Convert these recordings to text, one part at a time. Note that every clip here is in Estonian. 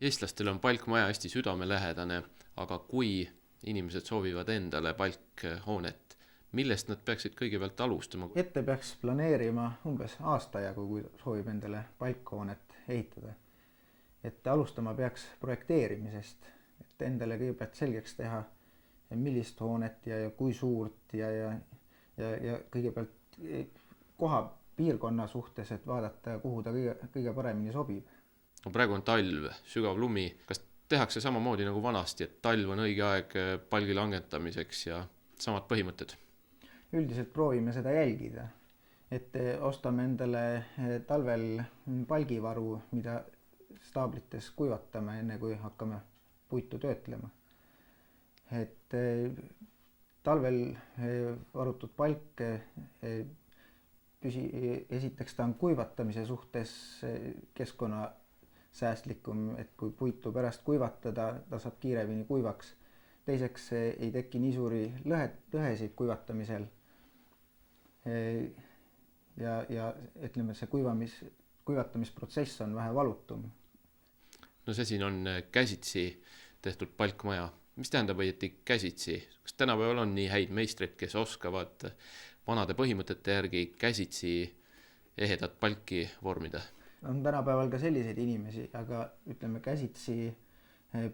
Eestlastel on palkmaja hästi südamelähedane, aga kui inimesed soovivad endale palkhoonet, millest nad peaksid kõigepealt alustama? Ette peaks planeerima umbes aasta jagu, kui soovib endale palkhoonet ehitada. Et alustama peaks projekteerimisest, et endale kõigepealt selgeks teha, millist hoonet ja kui suurt ja kõigepealt koha piirkonna suhtes, et vaadata, kuhu ta kõige paremini sobib. No praegu on talv, sügav lumi. Kas tehakse samamoodi nagu vanasti, et talv on õige aeg palgi langetamiseks ja samad põhimõtted? Üldiselt proovime seda jälgida, et ostame endale talvel palgivaru, mida staablites kuivatame, enne kui hakkame puitu töötlema. Et talvel varutud palk esiteks ta on kuivatamise suhtes keskkonnasäästlikum, et kui puitu pärast kuivatada, ta saab kiiremini kuivaks. Teiseks ei teki nii suuri lõhesid kuivatamisel. Ja ütleme, see kuivatamisprotsess on vähe valutum. No see siin on käsitsi tehtud palkmaja. Mis tähendab õieti käsitsi? Kas tänapäeval on nii häid meistreid, kes oskavad vanade põhimõtete järgi käsitsi ehedat palki vormida? On tänapäeval ka selliseid inimesi, aga ütleme, käsitsi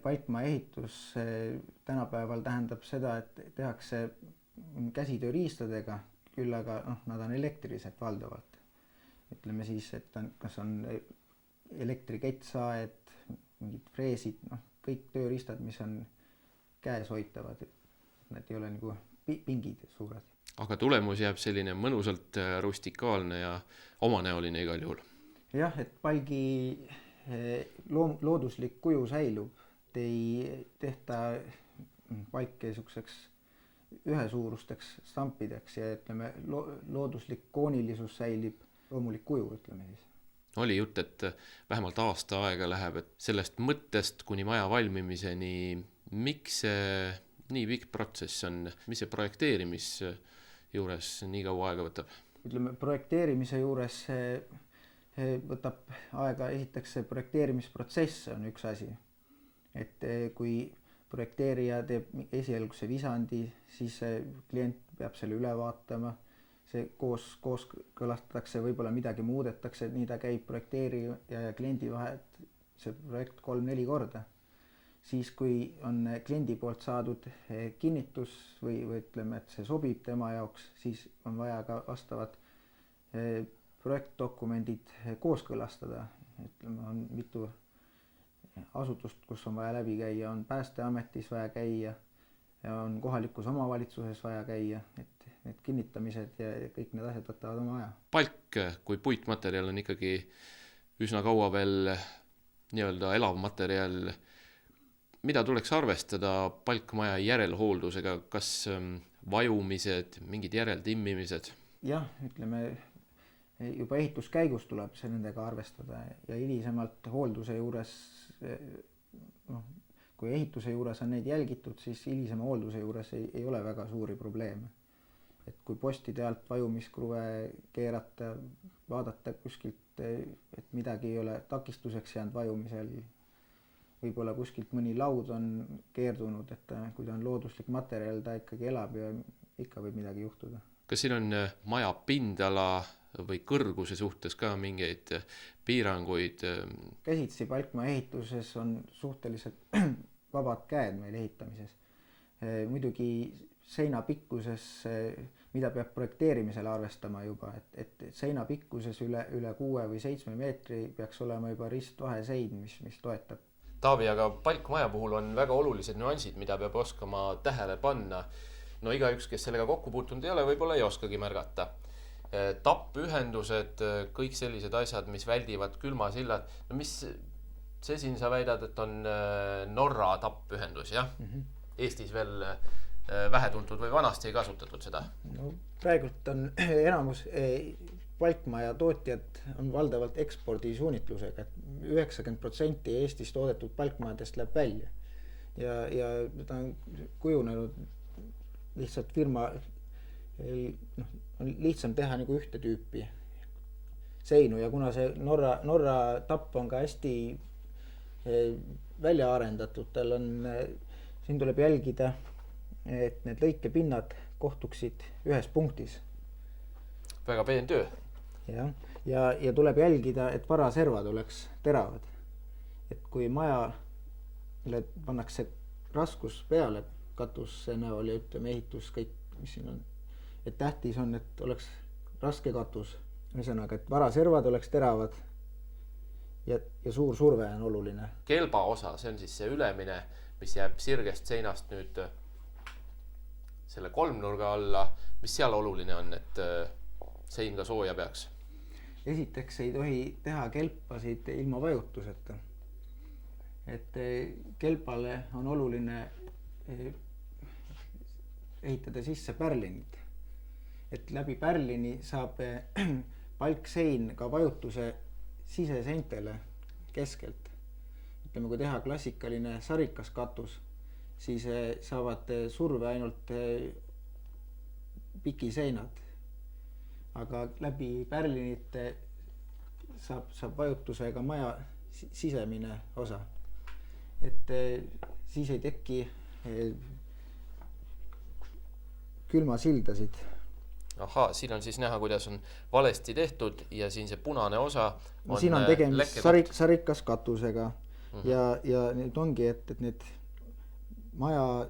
palkmaja ehitus tänapäeval tähendab seda, et tehakse käsitööriistadega, küll aga nad on elektrilised valdavalt. Ütleme siis, et kas on elektriketsaed, mingid freesid, kõik tööriistad, mis on käes hoitavad, need ei ole nagu pingid suured. Aga tulemus jääb selline mõnusalt rustikaalne ja omanäoline igal juhul. Jah, et palgi looduslik kuju säilub, ei tehta palke ühesuurusteks stampideks ja ütleme, looduslik koonilisus säilib, loomulik kuju, ütleme siis. Oli jutt, et vähemalt aasta aega läheb, et sellest mõttest kuni maja valmimiseni. Miks see nii pikk protsess on? Mis see projekteerimis juures nii kaua aega võtab? Ütleme, projekteerimise juures võtab aega, esiteks see projekteerimisprotsess on üks asi. Et kui projekteerija teeb esialgse visandi, siis klient peab selle üle vaatama. See kooskõlastatakse, võib-olla midagi muudetakse, nii ta käib projekteerija ja kliendi vahet see projekt 3-4 korda. Siis kui on kliendi poolt saadud kinnitus või ütleme, et see sobib tema jaoks, siis on vaja ka vastavad projektdokumendid kooskõlastada. Ütleme, on mitu asutust, kus on vaja läbi käia, on Päästeametis vaja käia ja on kohalikus omavalitsuses vaja käia, et need kinnitamised ja kõik need asjad võtavad oma aja. Palk kui puitmaterjal on ikkagi üsna kaua veel nii-öelda elav materjal. Mida tuleks arvestada palkmaja järelhooldusega? Kas vajumised, mingid järeltimmimised? Jah, ütleme, juba ehituskäigus tuleb see nendega arvestada ja hilisemalt hoolduse juures, kui ehituse juures on neid jälgitud, siis hilisema hoolduse juures ei ole väga suuri probleeme. Et kui postide alt vajumiskruve keerata, vaadata kuskilt, et midagi ei ole takistuseks jäänud vajumisel, võib-olla kuskilt mõni laud on keerdunud, et kui ta on looduslik materjal, ta ikkagi elab ja ikka võib midagi juhtuda. Kas siin on maja pindala või kõrguse suhtes ka mingeid piiranguid? Käsitsi palkmaja ehituses on suhteliselt vabad käed meil ehitamises. Muidugi seina pikkuses, mida peab projekteerimisel arvestama juba, et seina pikkuses üle 6 või 7 meetri peaks olema juba ristvahesein, mis toetab. Taavi, aga palkmaja puhul on väga olulised nüansid, mida peab oskama tähele panna. No igaüks, kes sellega kokku puutunud ei ole, võib-olla ei oskagi märgata. Tappühendused, kõik sellised asjad, mis väldivad külmasillad. No mis see siin sa väidad, et on Norra tappühendus, jah? Eestis veel vähetuntud või vanasti ei kasutatud seda? No, praegult on enamus palkmaja tootjad on valdavalt ekspordisuunitlusega, et 90% Eestis toodetud palkmajadest läheb välja. Ja ta on kujunenud lihtsalt firma, on lihtsam teha nagu ühte tüüpi seinu ja kuna see Norra tapp on ka hästi välja arendatud, tal on, siin tuleb jälgida, et need lõikepinnad kohtuksid ühes punktis. Väga peen töö. Ja tuleb jälgida, et varaservad oleks teravad. Et kui majale pannakse raskus peale katuse näol ja ütleme ehitus kõik, mis siin on, et tähtis on, et oleks raske katus. Ühesõnaga, et varaservad oleks teravad ja suur surve on oluline. Kelba osa, see on siis see ülemine, mis jääb sirgest seinast nüüd selle kolmnurga alla. Mis seal oluline on, et sein ka sooja peaks? Esiteks ei tohi teha kelpasid ilma vajutuseta. Et kelpale on oluline ehitada sisse pärlinid. Et läbi pärlini saab palksein ka vajutuse siseseintele keskelt. Ütleme, kui teha klassikaline sarikas katus, siis saavad surve ainult pikiseinad. Aga läbi pärlinite saab vajutusega maja sisemine osa. Et siis ei teki külmasildasid. Ahaa, siin on siis näha, kuidas on valesti tehtud ja siin see punane osa on, siin on tegemist sarikas katusega ja nüüd ongi, et need maja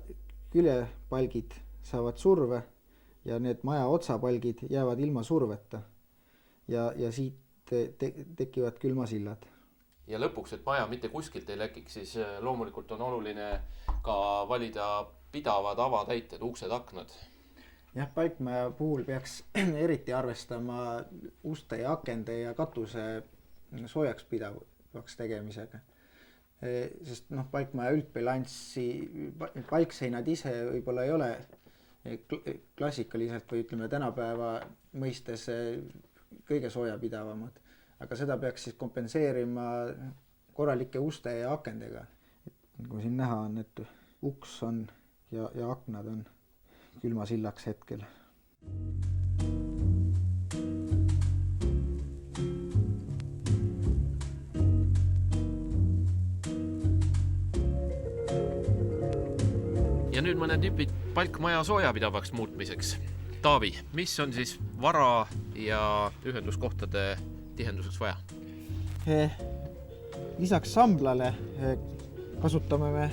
küljepalgid saavad surve ja need maja otsapalgid jäävad ilma surveta ja siit tekivad külmasillad. Ja lõpuks, et maja mitte kuskilt ei läkiks, siis loomulikult on oluline ka valida pidavad avatäited, uksed, aknad. Jah, palkmaja puhul peaks eriti arvestama uste ja akende ja katuse soojaks pidavaks tegemisega. Sest palkmaja üldbilanssi, palkseinad ise võib-olla ei ole klassikaliselt või ütleme tänapäeva mõistes kõige soojapidavamad. Aga seda peaks siis kompenseerima korralike uste ja akendega. Kui siin näha on, et uks on ja aknad on külmasillaks hetkel. Ja nüüd mõned nipid palkmaja soojapidavaks muutmiseks. Taavi, mis on siis vara ja ühenduskohtade tihenduseks vaja? Lisaks samblale kasutame me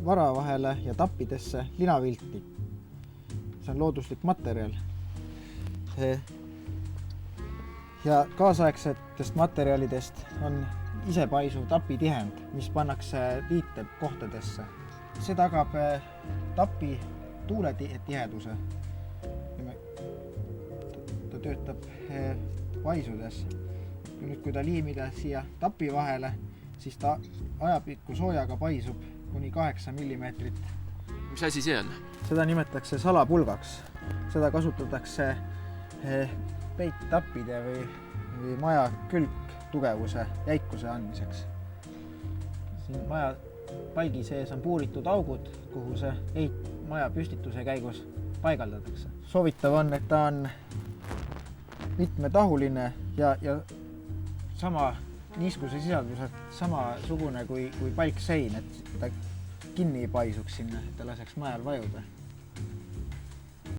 vara vahele ja tappidesse linavilti. See on looduslik materjal. Ja kaasaegsetest materjalidest on isepaisuv tapitihend, mis pannakse liitekohtadesse. See tagab tapi tuuletiheduse. Ta töötab paisudes. Nüüd, kui ta liimida siia tapi vahele, siis ta ajapikku soojaga paisub kuni 8 millimeetrit. Mis asi see on? Seda nimetatakse salapulgaks. Seda kasutatakse peittappide või maja külgtugevuse, jäikuse andmiseks. Siin maja palgi sees on puuritud augud, kuhu see maja püstituse käigus paigaldatakse. Soovitav on, et ta on mitmetahuline ja sama niiskuse sisalduselt samasugune kui palksein, et ta kinni ei paisuks sinna, et ta laseks majal vajuda.